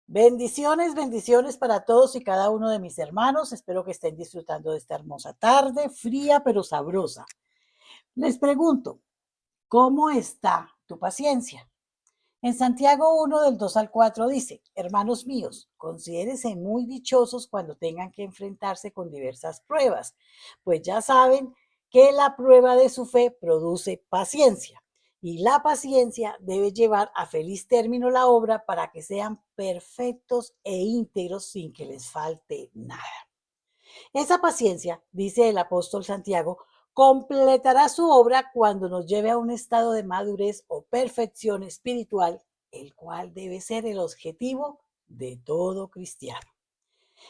Bendiciones, bendiciones para todos y cada uno de mis hermanos. Espero que estén disfrutando de esta hermosa tarde, fría pero sabrosa. Les pregunto, ¿cómo está tu paciencia? En Santiago 1 del 2 al 4 dice, hermanos míos, considérense muy dichosos cuando tengan que enfrentarse con diversas pruebas, pues ya saben que la prueba de su fe produce paciencia y la paciencia debe llevar a feliz término la obra para que sean perfectos e íntegros sin que les falte nada. Esa paciencia, dice el apóstol Santiago, completará su obra cuando nos lleve a un estado de madurez o perfección espiritual, el cual debe ser el objetivo de todo cristiano.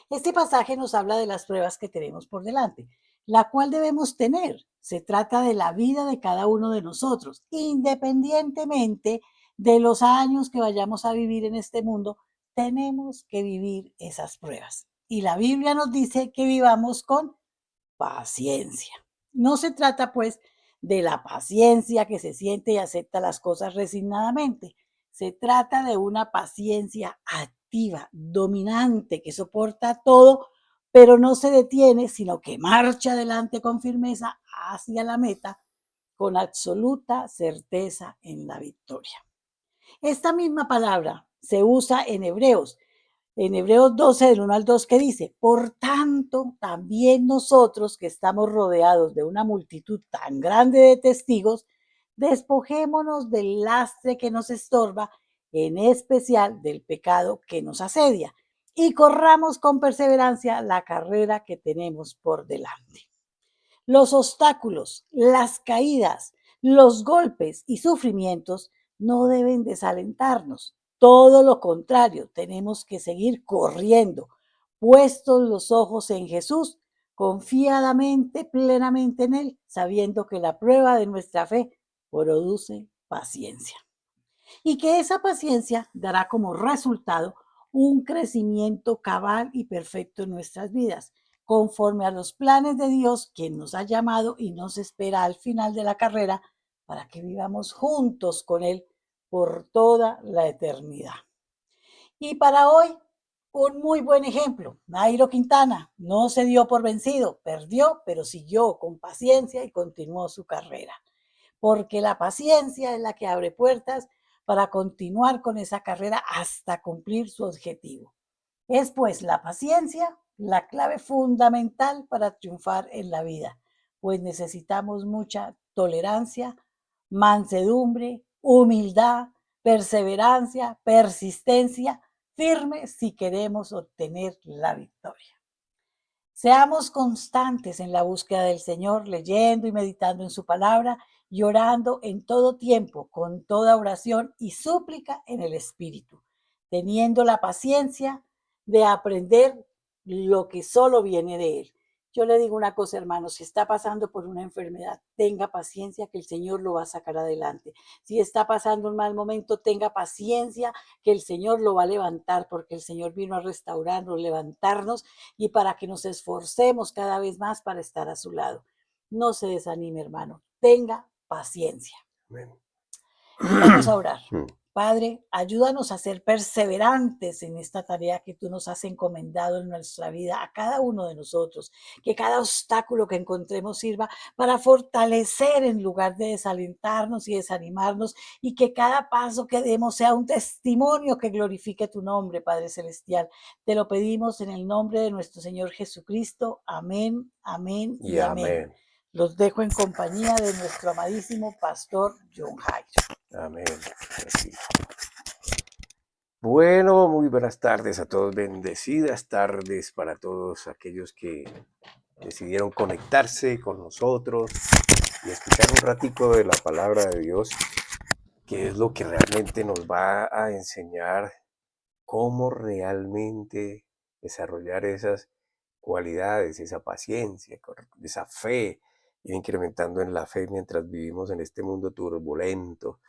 Este pasaje nos habla de las pruebas que tenemos por delante, la cual debemos tener. Se trata de la vida de cada uno de nosotros, independientemente de los años que vayamos a vivir en este mundo, tenemos que vivir esas pruebas. Y la Biblia nos dice que vivamos con paciencia. No se trata, pues, de la paciencia que se siente y acepta las cosas resignadamente. Se trata de una paciencia activa, dominante, que soporta todo, pero no se detiene, sino que marcha adelante con firmeza hacia la meta, con absoluta certeza en la victoria. Esta misma palabra se usa en Hebreos 12, del 1 al 2, que dice, por tanto, también nosotros que estamos rodeados de una multitud tan grande de testigos, despojémonos del lastre que nos estorba, en especial del pecado que nos asedia, y corramos con perseverancia la carrera que tenemos por delante. Los obstáculos, las caídas, los golpes y sufrimientos no deben desalentarnos. Todo lo contrario, tenemos que seguir corriendo, puestos los ojos en Jesús, confiadamente, plenamente en Él, sabiendo que la prueba de nuestra fe produce paciencia y que esa paciencia dará como resultado un crecimiento cabal y perfecto en nuestras vidas, conforme a los planes de Dios, quien nos ha llamado y nos espera al final de la carrera para que vivamos juntos con Él por toda la eternidad. Y para hoy, un muy buen ejemplo, Nairo Quintana no se dio por vencido, perdió, pero siguió con paciencia y continuó su carrera porque la paciencia es la que abre puertas para continuar con esa carrera hasta cumplir su objetivo. Es pues la paciencia la clave fundamental para triunfar en la vida, pues necesitamos mucha tolerancia, mansedumbre, humildad, perseverancia, persistencia, firme si queremos obtener la victoria. Seamos constantes en la búsqueda del Señor, leyendo y meditando en su palabra y orando en todo tiempo, con toda oración y súplica en el Espíritu, teniendo la paciencia de aprender lo que solo viene de Él. Yo le digo una cosa, hermano, si está pasando por una enfermedad, tenga paciencia que el Señor lo va a sacar adelante. Si está pasando un mal momento, tenga paciencia que el Señor lo va a levantar, porque el Señor vino a restaurarnos, levantarnos y para que nos esforcemos cada vez más para estar a su lado. No se desanime, hermano. Tenga paciencia. Amén. Y vamos a orar. Padre, ayúdanos a ser perseverantes en esta tarea que tú nos has encomendado en nuestra vida, a cada uno de nosotros, que cada obstáculo que encontremos sirva para fortalecer en lugar de desalentarnos y desanimarnos, y que cada paso que demos sea un testimonio que glorifique tu nombre, Padre Celestial. Te lo pedimos en el nombre de nuestro Señor Jesucristo. Amén, amén Y y amén. amén. Los dejo en compañía de nuestro amadísimo pastor John Jairo. Amén. Así. Bueno, muy buenas tardes a todos, bendecidas tardes para todos aquellos que decidieron conectarse con nosotros y escuchar un ratico de la palabra de Dios, que es lo que realmente nos va a enseñar cómo realmente desarrollar esas cualidades, esa paciencia, esa fe, ir incrementando en la fe mientras vivimos en este mundo turbulento.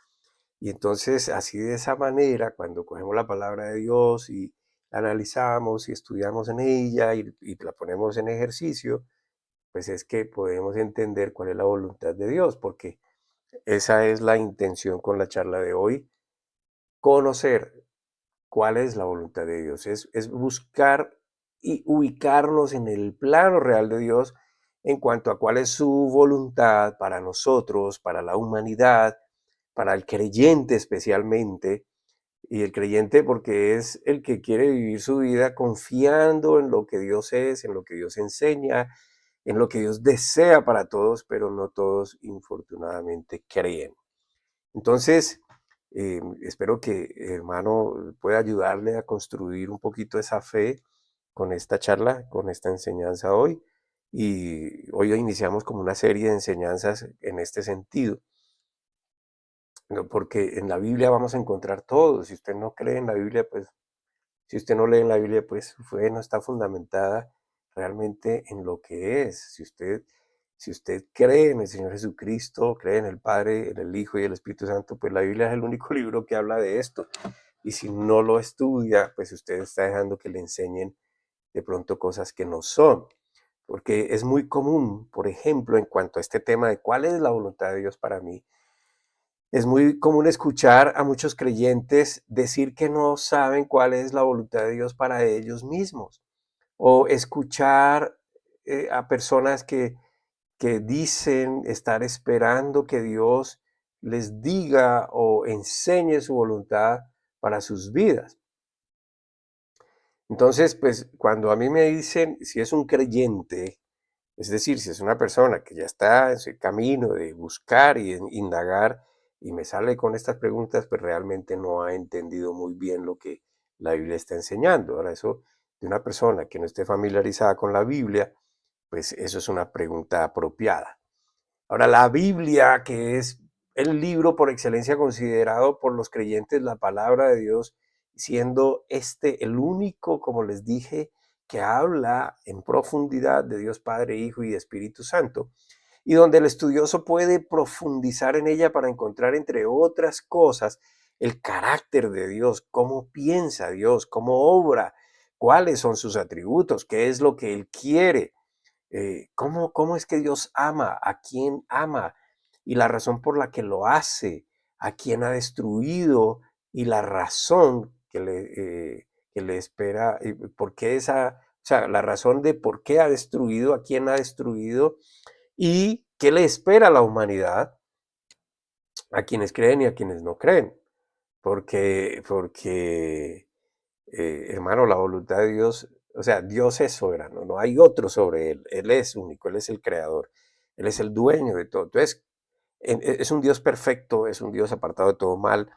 Y entonces, así de esa manera, cuando cogemos la palabra de Dios y la analizamos y estudiamos en ella y la ponemos en ejercicio, pues es que podemos entender cuál es la voluntad de Dios, porque esa es la intención con la charla de hoy, conocer cuál es la voluntad de Dios, es buscar y ubicarnos en el plano real de Dios en cuanto a cuál es su voluntad para nosotros, para la humanidad, para el creyente especialmente, y el creyente porque es el que quiere vivir su vida confiando en lo que Dios es, en lo que Dios enseña, en lo que Dios desea para todos, pero no todos infortunadamente creen. Entonces, espero que hermano pueda ayudarle a construir un poquito esa fe con esta charla, con esta enseñanza hoy. Y hoy iniciamos como una serie de enseñanzas en este sentido, ¿no? Porque en la Biblia vamos a encontrar todo. Si usted no cree en la Biblia, pues si usted no lee en la Biblia, pues su fe no está fundamentada realmente en lo que es. Si usted cree en el Señor Jesucristo, cree en el Padre, en el Hijo y el Espíritu Santo, pues la Biblia es el único libro que habla de esto. Y si no lo estudia, pues usted está dejando que le enseñen de pronto cosas que no son. Porque es muy común, por ejemplo, en cuanto a este tema de cuál es la voluntad de Dios para mí, es muy común escuchar a muchos creyentes decir que no saben cuál es la voluntad de Dios para ellos mismos, o escuchar a personas que dicen estar esperando que Dios les diga o enseñe su voluntad para sus vidas. Entonces, pues cuando a mí me dicen si es un creyente, es decir, si es una persona que ya está en su camino de buscar y indagar y me sale con estas preguntas, pues realmente no ha entendido muy bien lo que la Biblia está enseñando. Ahora, eso de una persona que no esté familiarizada con la Biblia, pues eso es una pregunta apropiada. Ahora, la Biblia, que es el libro por excelencia considerado por los creyentes, la palabra de Dios, siendo este el único, como les dije, que habla en profundidad de Dios Padre, Hijo y Espíritu Santo, y donde el estudioso puede profundizar en ella para encontrar, entre otras cosas, el carácter de Dios, cómo piensa Dios, cómo obra, cuáles son sus atributos, qué es lo que Él quiere, cómo es que Dios ama, a quién ama y la razón por la que lo hace, a quién ha destruido y la razón que le espera, y por qué o sea, la razón de por qué ha destruido, a quién ha destruido y qué le espera a la humanidad, a quienes creen y a quienes no creen. Porque hermano, la voluntad de Dios, o sea, Dios es soberano, no hay otro sobre Él, Él es único, Él es el creador, Él es el dueño de todo. Entonces, es un Dios perfecto, es un Dios apartado de todo mal,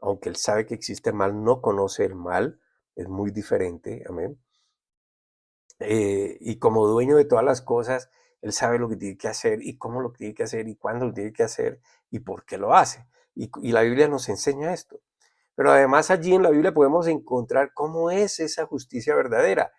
aunque Él sabe que existe el mal, no conoce el mal, es muy diferente, amén. Y como dueño de todas las cosas, Él sabe lo que tiene que hacer y cómo lo tiene que hacer y cuándo lo tiene que hacer y por qué lo hace. Y la Biblia nos enseña esto. Pero además allí en la Biblia podemos encontrar cómo es esa justicia verdadera,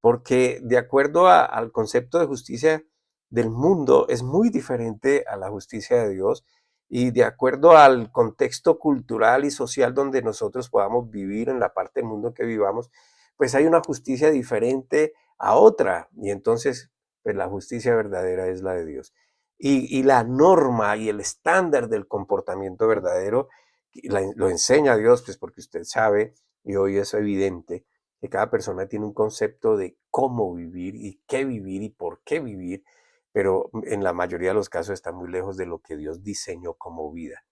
porque de acuerdo al concepto de justicia del mundo es muy diferente a la justicia de Dios y de acuerdo al contexto cultural y social donde nosotros podamos vivir en la parte del mundo que vivamos, pues hay una justicia diferente a otra y entonces pues la justicia verdadera es la de Dios. Y la norma y el estándar del comportamiento verdadero lo enseña Dios, pues porque usted sabe, y hoy es evidente, que cada persona tiene un concepto de cómo vivir y por qué vivir, pero en la mayoría de los casos está muy lejos de lo que Dios diseñó como vida.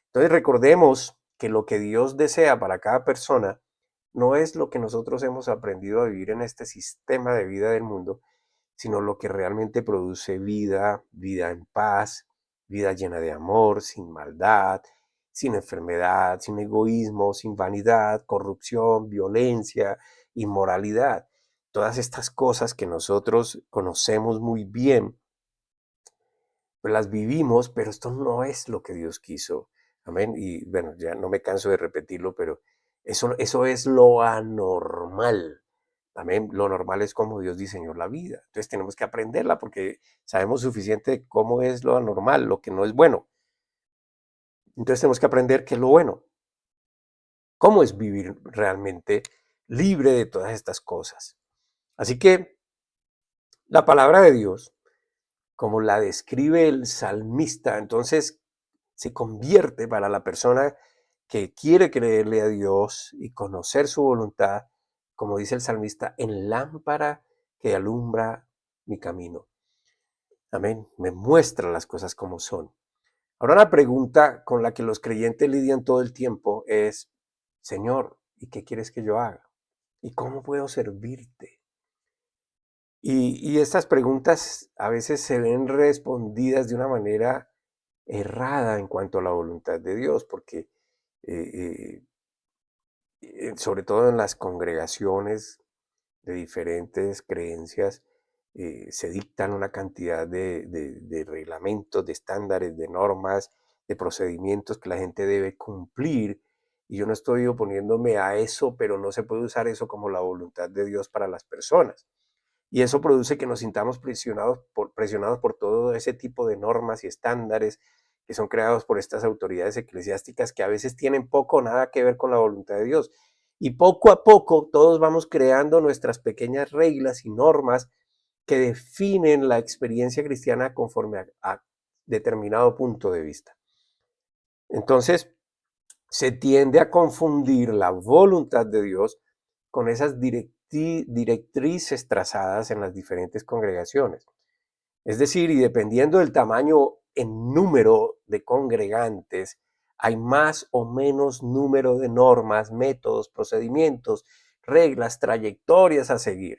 Entonces recordemos que lo que Dios desea para cada persona no es lo que nosotros hemos aprendido a vivir en este sistema de vida del mundo, sino lo que realmente produce vida, vida en paz, vida llena de amor, sin maldad, sin enfermedad, sin egoísmo, sin vanidad, corrupción, violencia, inmoralidad. Todas estas cosas que nosotros conocemos muy bien, pues las vivimos, pero esto no es lo que Dios quiso. Amén. Y bueno, ya no me canso de repetirlo, pero eso es lo anormal. Amén. Lo normal es como Dios diseñó la vida. Entonces tenemos que aprenderla porque sabemos suficiente de cómo es lo anormal, lo que no es bueno. Entonces tenemos que aprender qué es lo bueno. Cómo es vivir realmente libre de todas estas cosas. Así que la palabra de Dios, como la describe el salmista, entonces se convierte para la persona que quiere creerle a Dios y conocer su voluntad, como dice el salmista, en lámpara que alumbra mi camino. Amén. Me muestra las cosas como son. Ahora la pregunta con la que los creyentes lidian todo el tiempo es, Señor, ¿y qué quieres que yo haga? ¿Y cómo puedo servirte? Y estas preguntas a veces se ven respondidas de una manera errada en cuanto a la voluntad de Dios, porque eh, sobre todo en las congregaciones de diferentes creencias, se dictan una cantidad de reglamentos, de estándares, de normas, de procedimientos que la gente debe cumplir. Y yo no estoy oponiéndome a eso, pero no se puede usar eso como la voluntad de Dios para las personas. Y eso produce que nos sintamos presionados por todo ese tipo de normas y estándares que son creados por estas autoridades eclesiásticas que a veces tienen poco o nada que ver con la voluntad de Dios. Y poco a poco todos vamos creando nuestras pequeñas reglas y normas que definen la experiencia cristiana conforme a determinado punto de vista. Entonces, se tiende a confundir la voluntad de Dios con esas directrices trazadas en las diferentes congregaciones. Es decir, y dependiendo del tamaño en número de congregantes, hay más o menos número de normas, métodos, procedimientos, reglas, trayectorias a seguir.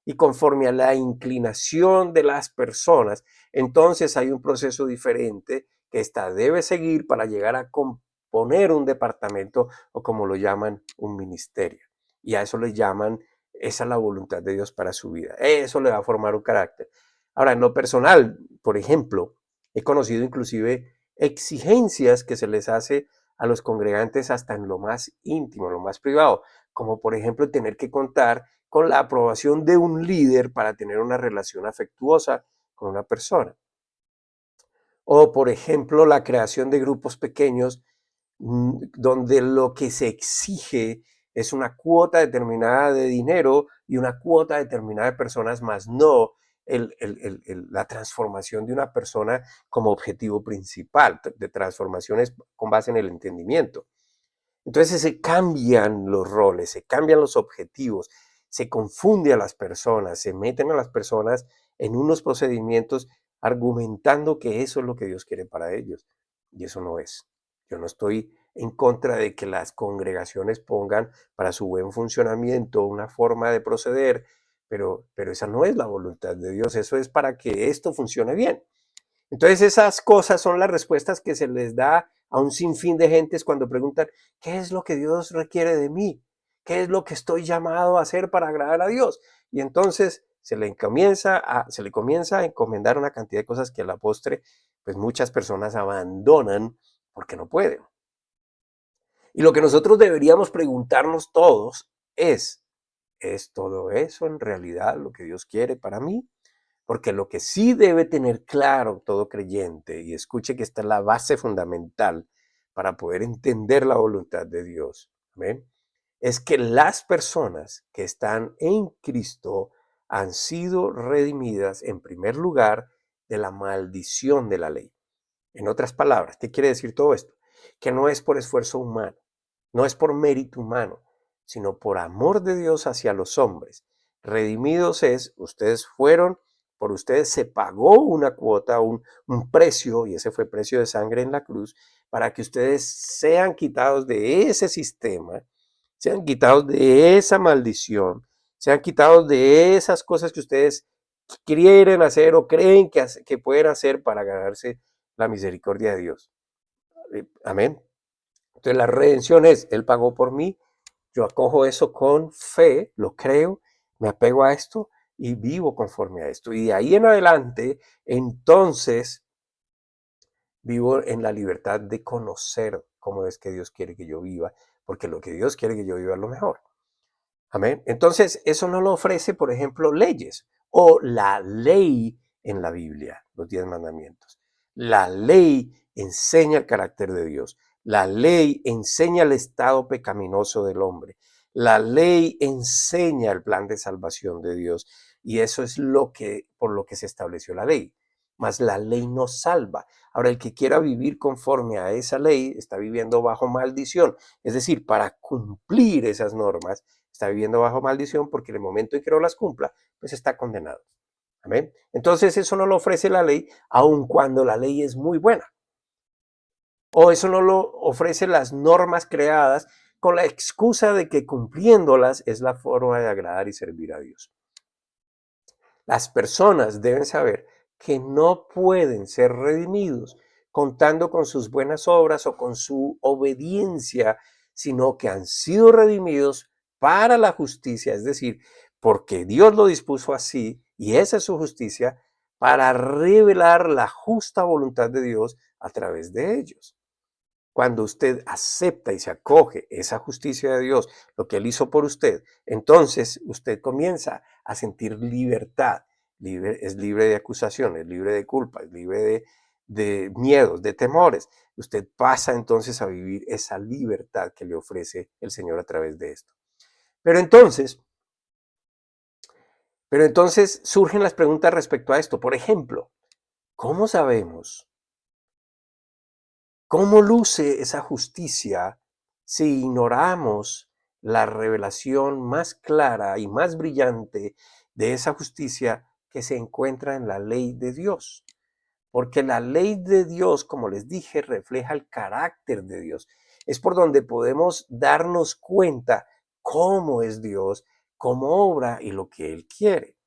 Y conforme a la inclinación de las personas, entonces hay un proceso diferente que ésta debe seguir para llegar a componer un departamento o como lo llaman, un ministerio. Y a eso le llaman, esa es la voluntad de Dios para su vida. Eso le va a formar un carácter. Ahora, en lo personal, por ejemplo, he conocido inclusive exigencias que se les hace a los congregantes hasta en lo más íntimo, en lo más privado, como por ejemplo tener que contar con la aprobación de un líder para tener una relación afectuosa con una persona. O por ejemplo la creación de grupos pequeños donde lo que se exige es una cuota determinada de dinero y una cuota determinada de personas, más no la transformación de una persona como objetivo principal, de transformaciones con base en el entendimiento. Entonces se cambian los roles, se cambian los objetivos, se confunde a las personas, se meten a las personas en unos procedimientos argumentando que eso es lo que Dios quiere para ellos. Y eso no es. Yo no estoy en contra de que las congregaciones pongan para su buen funcionamiento una forma de proceder, pero esa no es la voluntad de Dios. Eso es para que esto funcione bien. Entonces esas cosas son las respuestas que se les da a un sinfín de gentes cuando preguntan, ¿qué es lo que Dios requiere de mí? ¿Qué es lo que estoy llamado a hacer para agradar a Dios? Y entonces se le comienza a encomendar una cantidad de cosas que a la postre, pues muchas personas abandonan porque no pueden. Y lo que nosotros deberíamos preguntarnos todos ¿es todo eso en realidad lo que Dios quiere para mí? Porque lo que sí debe tener claro todo creyente, y escuche que esta es la base fundamental para poder entender la voluntad de Dios, ¿amén? Es que las personas que están en Cristo han sido redimidas en primer lugar de la maldición de la ley. En otras palabras, ¿qué quiere decir todo esto? Que no es por esfuerzo humano, no es por mérito humano, sino por amor de Dios hacia los hombres. Redimidos es, por ustedes se pagó una cuota, un precio, y ese fue precio de sangre en la cruz, para que ustedes sean quitados de ese sistema, sean quitados de esa maldición, sean quitados de esas cosas que ustedes quieren hacer o creen que pueden hacer para ganarse la misericordia de Dios. Amén. Entonces la redención es, Él pagó por mí, yo acojo eso con fe, lo creo, me apego a esto y vivo conforme a esto. Y de ahí en adelante, entonces, vivo en la libertad de conocer cómo es que Dios quiere que yo viva, porque lo que Dios quiere que yo viva es lo mejor. Amén. Entonces, eso no lo ofrece, por ejemplo, leyes o la ley en la Biblia, los 10 mandamientos. La ley enseña el carácter de Dios. La ley enseña el estado pecaminoso del hombre. La ley enseña el plan de salvación de Dios. Y eso es por lo que se estableció la ley. mas la ley no salva. Ahora, el que quiera vivir conforme a esa ley está viviendo bajo maldición. Es decir, para cumplir esas normas, está viviendo bajo maldición porque en el momento en que no las cumpla, pues está condenado. Amén. Entonces eso no lo ofrece la ley, aun cuando la ley es muy buena. O eso no lo ofrece las normas creadas con la excusa de que cumpliéndolas es la forma de agradar y servir a Dios. Las personas deben saber que no pueden ser redimidos contando con sus buenas obras o con su obediencia, sino que han sido redimidos para la justicia, es decir, porque Dios lo dispuso así y esa es su justicia, para revelar la justa voluntad de Dios a través de ellos. Cuando usted acepta y se acoge esa justicia de Dios, lo que Él hizo por usted, entonces usted comienza a sentir libertad. Es libre de acusación, es libre de culpa, es libre de miedos, de temores. Usted pasa entonces a vivir esa libertad que le ofrece el Señor a través de esto. Pero entonces surgen las preguntas respecto a esto. Por ejemplo, ¿cómo sabemos? ¿Cómo luce esa justicia si ignoramos la revelación más clara y más brillante de esa justicia que se encuentra en la ley de Dios? Porque la ley de Dios, como les dije, refleja el carácter de Dios. Es por donde podemos darnos cuenta cómo es Dios, cómo obra y lo que Él quiere.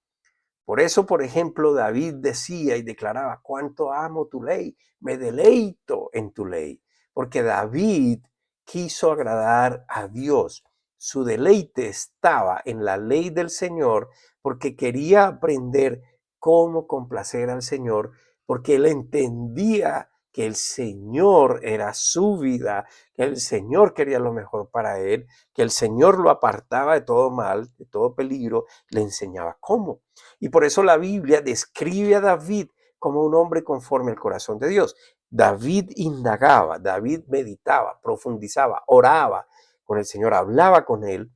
Por eso, por ejemplo, David decía y declaraba, cuánto amo tu ley, me deleito en tu ley, porque David quiso agradar a Dios. Su deleite estaba en la ley del Señor porque quería aprender cómo complacer al Señor, porque él entendía que el Señor era su vida, que el Señor quería lo mejor para él, que el Señor lo apartaba de todo mal, de todo peligro, le enseñaba cómo. Y por eso la Biblia describe a David como un hombre conforme al corazón de Dios. David indagaba, David meditaba, profundizaba, oraba con el Señor, hablaba con él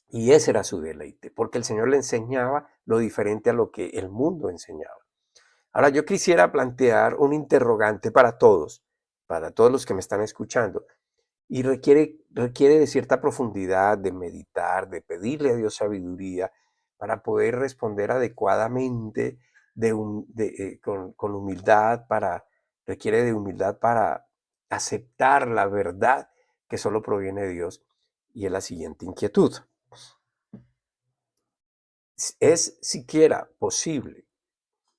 y ese era su deleite, porque el Señor le enseñaba lo diferente a lo que el mundo enseñaba. Ahora yo quisiera plantear un interrogante para todos los que me están escuchando, y requiere de cierta profundidad, de meditar, de pedirle a Dios sabiduría para poder responder adecuadamente, con humildad, requiere de humildad para aceptar la verdad que solo proviene de Dios. Y es la siguiente inquietud. ¿Es siquiera posible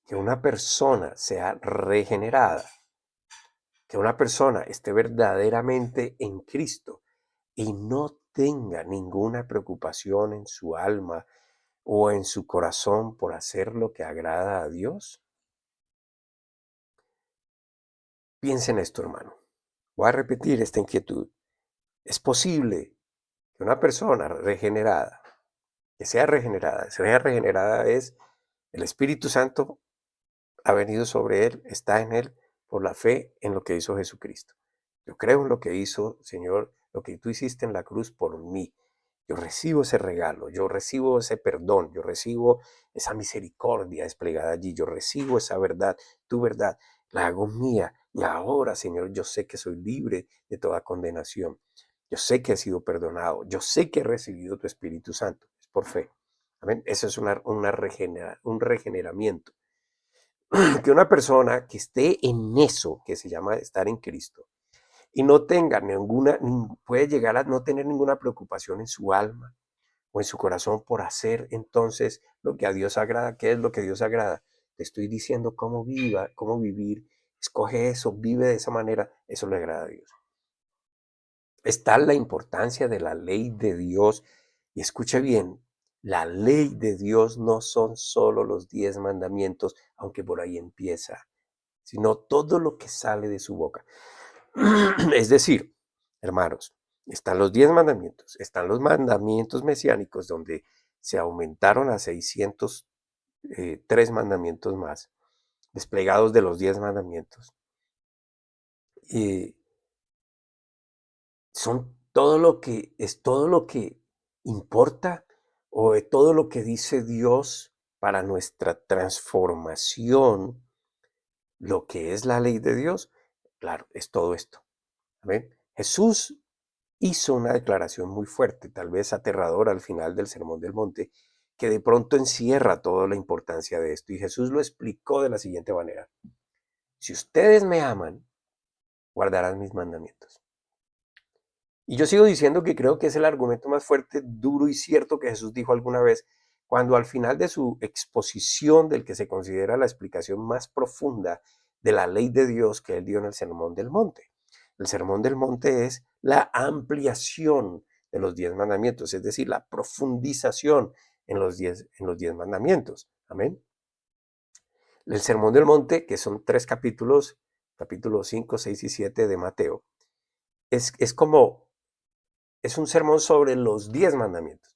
que una persona sea regenerada, que una persona esté verdaderamente en Cristo y no tenga ninguna preocupación en su alma o en su corazón por hacer lo que agrada a Dios? Piensa en esto, hermano. Voy a repetir esta inquietud. ¿Es posible que una persona regenerada, sea regenerada es el Espíritu Santo ha venido sobre él, está en él por la fe en lo que hizo Jesucristo? Yo creo en lo que hizo, Señor, lo que tú hiciste en la cruz por mí. Yo recibo ese regalo, yo recibo ese perdón, yo recibo esa misericordia desplegada allí, yo recibo esa verdad, tu verdad, la hago mía. Y ahora, Señor, yo sé que soy libre de toda condenación. Yo sé que he sido perdonado, yo sé que he recibido tu Espíritu Santo, es por fe. Amén. Eso es un regeneramiento. Que una persona que esté en eso, que se llama estar en Cristo, y no tenga puede llegar a no tener ninguna preocupación en su alma o en su corazón por hacer entonces lo que a Dios agrada. ¿Qué es lo que a Dios agrada? Te estoy diciendo cómo vivir, escoge eso, vive de esa manera, eso le agrada a Dios. Está la importancia de la ley de Dios, y escuche bien, la ley de Dios no son solo los 10 mandamientos, aunque por ahí empieza, sino todo lo que sale de su boca. Es decir, hermanos, están los 10 mandamientos, están los mandamientos mesiánicos donde se aumentaron a 603 mandamientos más, desplegados de los 10 mandamientos. Y son todo lo que importa, o todo lo que dice Dios para nuestra transformación lo que es la ley de Dios, claro, es todo esto. ¿Amén? Jesús hizo una declaración muy fuerte, tal vez aterradora al final del Sermón del Monte, que de pronto encierra toda la importancia de esto. Y Jesús lo explicó de la siguiente manera. Si ustedes me aman, guardarán mis mandamientos. Y yo sigo diciendo que creo que es el argumento más fuerte, duro y cierto que Jesús dijo alguna vez, cuando al final de su exposición del que se considera la explicación más profunda de la ley de Dios que él dio en el Sermón del Monte. El Sermón del Monte es la ampliación de los 10 mandamientos, es decir, la profundización en los 10 mandamientos. Amén. El Sermón del Monte, que son 3 capítulos, capítulos 5, 6 y 7 de Mateo, es un sermón sobre los 10 mandamientos.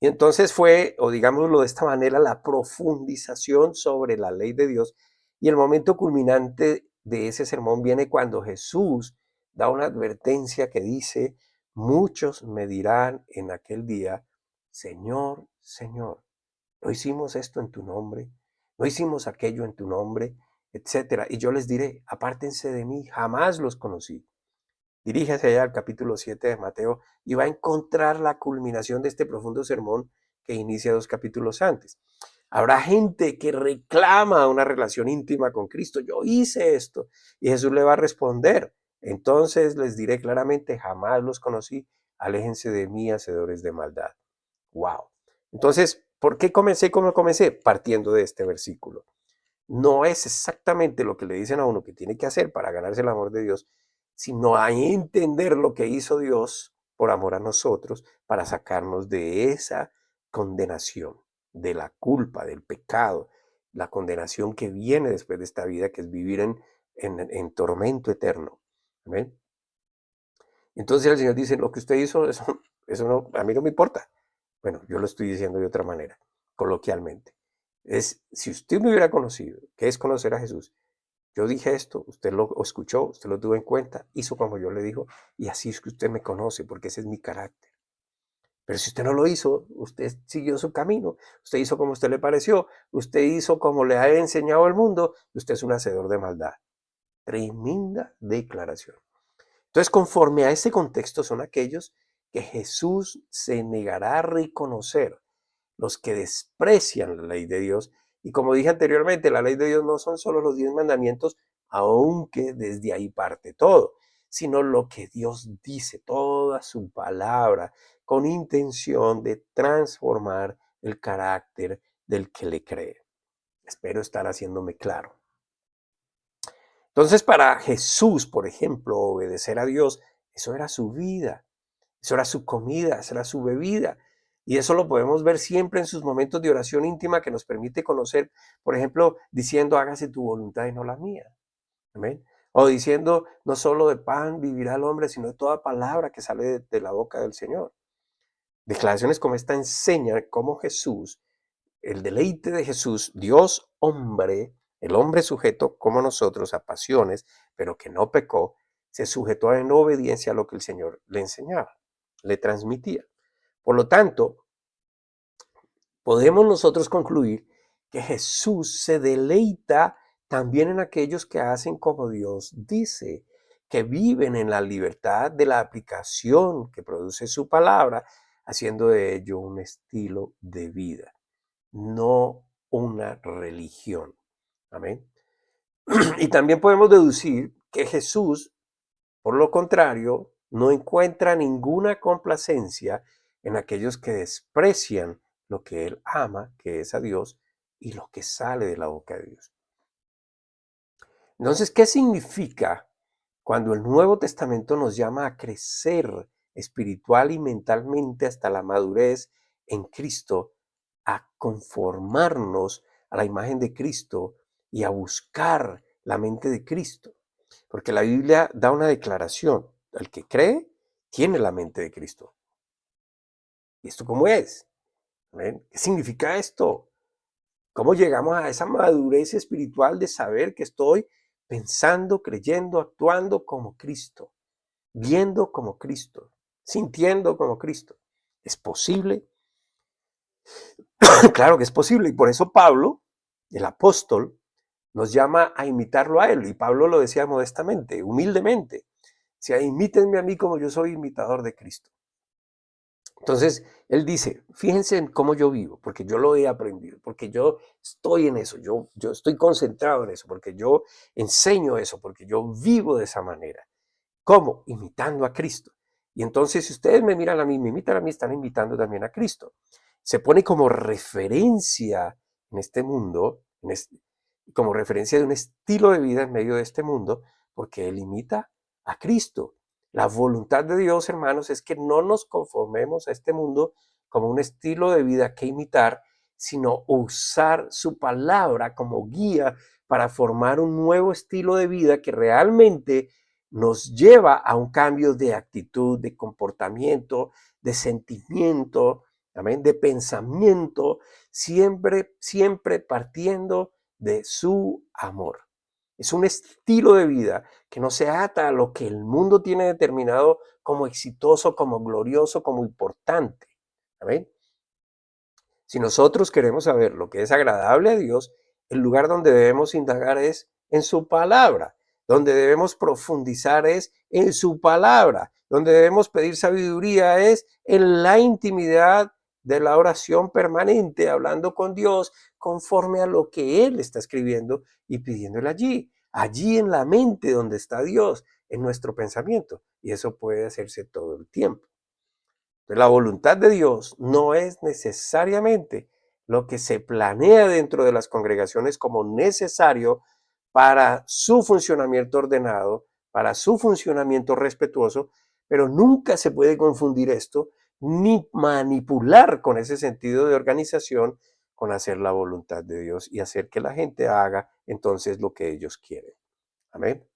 Y entonces fue, o digámoslo de esta manera, la profundización sobre la ley de Dios. Y el momento culminante de ese sermón viene cuando Jesús da una advertencia que dice, muchos me dirán en aquel día, Señor, Señor, ¿no hicimos esto en tu nombre? ¿No hicimos aquello en tu nombre? Etcétera. Y yo les diré, apártense de mí, jamás los conocí. Diríjase allá al capítulo 7 de Mateo y va a encontrar la culminación de este profundo sermón que inicia 2 capítulos antes. Habrá gente que reclama una relación íntima con Cristo. Yo hice esto. Y Jesús le va a responder. Entonces les diré claramente, jamás los conocí. Aléjense de mí, hacedores de maldad. Wow. Entonces, ¿por qué comencé como comencé? Partiendo de este versículo. No es exactamente lo que le dicen a uno que tiene que hacer para ganarse el amor de Dios, sino a entender lo que hizo Dios por amor a nosotros para sacarnos de esa condenación, de la culpa, del pecado, la condenación que viene después de esta vida, que es vivir en tormento eterno. ¿Amén? Entonces el Señor dice, lo que usted hizo, eso no, a mí no me importa. Bueno, yo lo estoy diciendo de otra manera, coloquialmente. Es, si usted me hubiera conocido, ¿qué es conocer a Jesús? Yo dije esto, usted lo escuchó, usted lo tuvo en cuenta, hizo como yo le dijo, y así es que usted me conoce, porque ese es mi carácter. Pero si usted no lo hizo, usted siguió su camino, usted hizo como a usted le pareció, usted hizo como le ha enseñado el mundo, usted es un hacedor de maldad. Tremenda declaración. Entonces, conforme a ese contexto, son aquellos que Jesús se negará a reconocer, los que desprecian la ley de Dios. Y como dije anteriormente, la ley de Dios no son solo los 10 mandamientos, aunque desde ahí parte todo, sino lo que Dios dice, toda su palabra, con intención de transformar el carácter del que le cree. Espero estar haciéndome claro. Entonces, para Jesús, por ejemplo, obedecer a Dios, eso era su vida, eso era su comida, eso era su bebida. Y eso lo podemos ver siempre en sus momentos de oración íntima que nos permite conocer, por ejemplo, diciendo, hágase tu voluntad y no la mía. Amén. O diciendo, no solo de pan vivirá el hombre, sino de toda palabra que sale de la boca del Señor. Declaraciones como esta enseñan cómo Jesús, el deleite de Jesús, Dios hombre, el hombre sujeto como nosotros a pasiones, pero que no pecó, se sujetó en obediencia a lo que el Señor le enseñaba, le transmitía. Por lo tanto, podemos nosotros concluir que Jesús se deleita también en aquellos que hacen como Dios dice, que viven en la libertad de la aplicación que produce su palabra, haciendo de ello un estilo de vida, no una religión. Amén. Y también podemos deducir que Jesús, por lo contrario, no encuentra ninguna complacencia en aquellos que desprecian lo que él ama, que es a Dios, y lo que sale de la boca de Dios. Entonces, ¿qué significa cuando el Nuevo Testamento nos llama a crecer espiritual y mentalmente hasta la madurez en Cristo, a conformarnos a la imagen de Cristo y a buscar la mente de Cristo? Porque la Biblia da una declaración. El que cree tiene la mente de Cristo. ¿Y esto cómo es? ¿Ven? ¿Qué significa esto? ¿Cómo llegamos a esa madurez espiritual de saber que estoy pensando, creyendo, actuando como Cristo, viendo como Cristo, sintiendo como Cristo? ¿Es posible? Claro que es posible. Y por eso Pablo, el apóstol, nos llama a imitarlo a Él. Y Pablo lo decía modestamente, humildemente. Decía, imítenme a mí como yo soy imitador de Cristo. Entonces, él dice, fíjense en cómo yo vivo, porque yo lo he aprendido, porque yo estoy en eso, yo estoy concentrado en eso, porque yo enseño eso, porque yo vivo de esa manera. ¿Cómo? Imitando a Cristo. Y entonces, si ustedes me miran a mí, me imitan a mí, están imitando también a Cristo. Se pone como referencia en este mundo, como referencia de un estilo de vida en medio de este mundo, porque él imita a Cristo. La voluntad de Dios, hermanos, es que no nos conformemos a este mundo como un estilo de vida que imitar, sino usar su palabra como guía para formar un nuevo estilo de vida que realmente nos lleva a un cambio de actitud, de comportamiento, de sentimiento, amén, de pensamiento, siempre partiendo de su amor. Es un estilo de vida que no se ata a lo que el mundo tiene determinado como exitoso, como glorioso, como importante. ¿Amén? Si nosotros queremos saber lo que es agradable a Dios, el lugar donde debemos indagar es en su palabra, donde debemos profundizar es en su palabra, donde debemos pedir sabiduría es en la intimidad de la oración permanente, hablando con Dios conforme a lo que Él está escribiendo y pidiéndole allí en la mente donde está Dios, en nuestro pensamiento. Y eso puede hacerse todo el tiempo. La voluntad de Dios no es necesariamente lo que se planea dentro de las congregaciones como necesario para su funcionamiento ordenado, para su funcionamiento respetuoso, pero nunca se puede confundir esto ni manipular con ese sentido de organización con hacer la voluntad de Dios y hacer que la gente haga entonces lo que ellos quieren. Amén.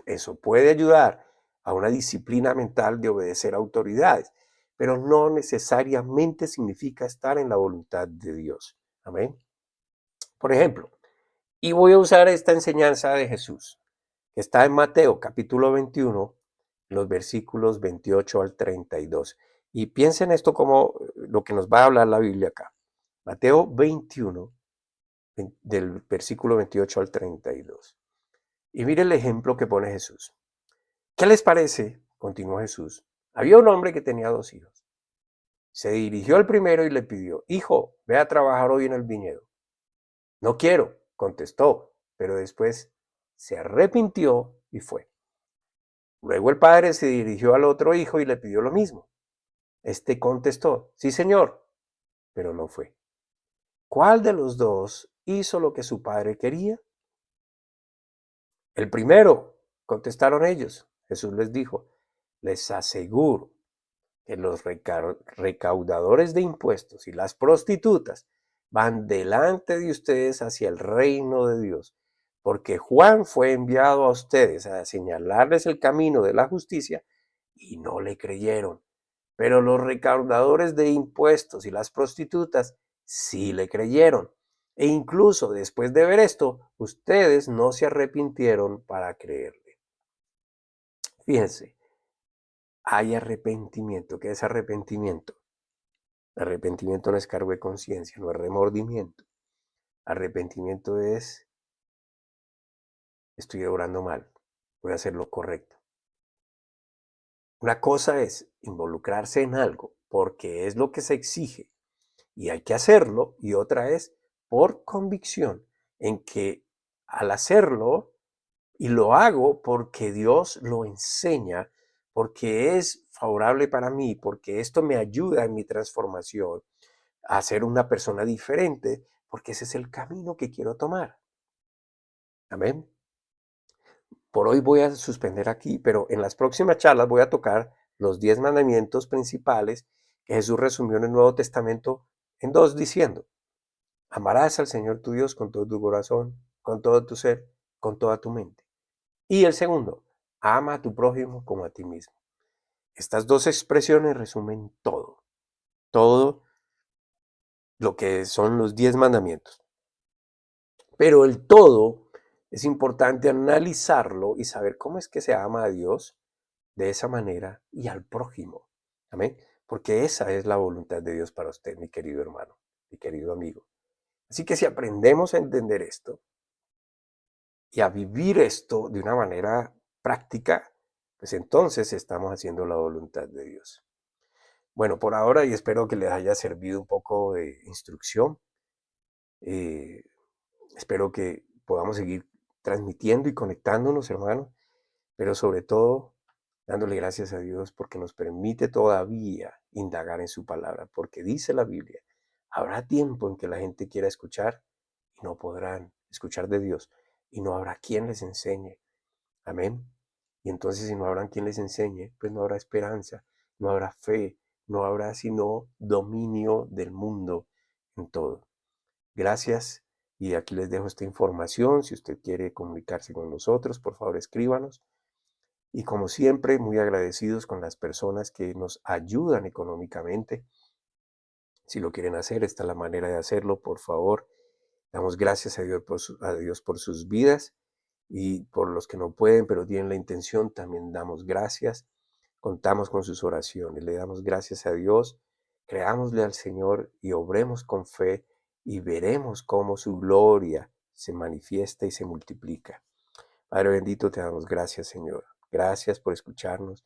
Eso puede ayudar a una disciplina mental de obedecer autoridades, pero no necesariamente significa estar en la voluntad de Dios. Amén. Por ejemplo, y voy a usar esta enseñanza de Jesús, que está en Mateo capítulo 21, los versículos 28 al 32. Y piensen esto como lo que nos va a hablar la Biblia acá. Mateo 21, del versículo 28 al 32. Y mire el ejemplo que pone Jesús. ¿Qué les parece? Continuó Jesús. Había un hombre que tenía 2 hijos. Se dirigió al primero y le pidió, hijo, ve a trabajar hoy en el viñedo. No quiero, contestó, pero después se arrepintió y fue. Luego el padre se dirigió al otro hijo y le pidió lo mismo. Este contestó, sí señor, pero no fue. ¿Cuál de los dos hizo lo que su padre quería? El primero, contestaron ellos. Jesús les dijo, les aseguro que los recaudadores de impuestos y las prostitutas van delante de ustedes hacia el reino de Dios, porque Juan fue enviado a ustedes a señalarles el camino de la justicia y no le creyeron, pero los recaudadores de impuestos y las prostitutas sí le creyeron. E incluso después de ver esto, ustedes no se arrepintieron para creerle. Fíjense, hay arrepentimiento. ¿Qué es arrepentimiento? Arrepentimiento no es cargo de conciencia, no es remordimiento. Arrepentimiento es, estoy obrando mal, voy a hacer lo correcto. Una cosa es involucrarse en algo porque es lo que se exige y hay que hacerlo, y otra es por convicción en que al hacerlo, y lo hago porque Dios lo enseña, porque es favorable para mí, porque esto me ayuda en mi transformación a ser una persona diferente, porque ese es el camino que quiero tomar. Amén. Por hoy voy a suspender aquí, pero en las próximas charlas voy a tocar los 10 mandamientos principales que Jesús resumió en el Nuevo Testamento en 2, diciendo, amarás al Señor tu Dios con todo tu corazón, con todo tu ser, con toda tu mente. Y el segundo, ama a tu prójimo como a ti mismo. Estas 2 expresiones resumen todo lo que son los 10 mandamientos. Pero el todo es importante analizarlo y saber cómo es que se ama a Dios de esa manera y al prójimo. Amén. Porque esa es la voluntad de Dios para usted, mi querido hermano, mi querido amigo. Así que si aprendemos a entender esto, y a vivir esto de una manera práctica, pues entonces estamos haciendo la voluntad de Dios. Bueno, por ahora, y espero que les haya servido un poco de instrucción, eh, espero que podamos seguir transmitiendo y conectándonos, hermanos, pero sobre todo dándole gracias a Dios porque nos permite todavía indagar en su palabra, porque dice la Biblia, habrá tiempo en que la gente quiera escuchar y no podrán escuchar de Dios y no habrá quien les enseñe. Amén. Y entonces si no habrá quien les enseñe, pues no habrá esperanza, no habrá fe, no habrá sino dominio del mundo en todo. Gracias. Y aquí les dejo esta información. Si usted quiere comunicarse con nosotros, por favor escríbanos. Y como siempre, muy agradecidos con las personas que nos ayudan económicamente. Si lo quieren hacer, esta es la manera de hacerlo, por favor. Damos gracias a Dios por sus vidas y por los que no pueden, pero tienen la intención, también damos gracias. Contamos con sus oraciones, le damos gracias a Dios, creámosle al Señor y obremos con fe y veremos cómo su gloria se manifiesta y se multiplica. Padre bendito, te damos gracias, Señor. Gracias por escucharnos.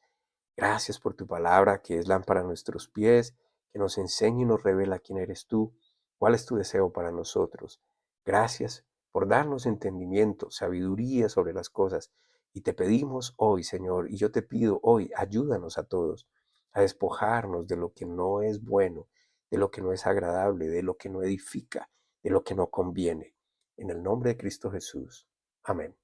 Gracias por tu palabra, que es lámpara a nuestros pies, que nos enseña y nos revela quién eres tú, cuál es tu deseo para nosotros. Gracias por darnos entendimiento, sabiduría sobre las cosas. Y te pedimos hoy, Señor, y yo te pido hoy, ayúdanos a todos a despojarnos de lo que no es bueno, de lo que no es agradable, de lo que no edifica, de lo que no conviene. En el nombre de Cristo Jesús. Amén.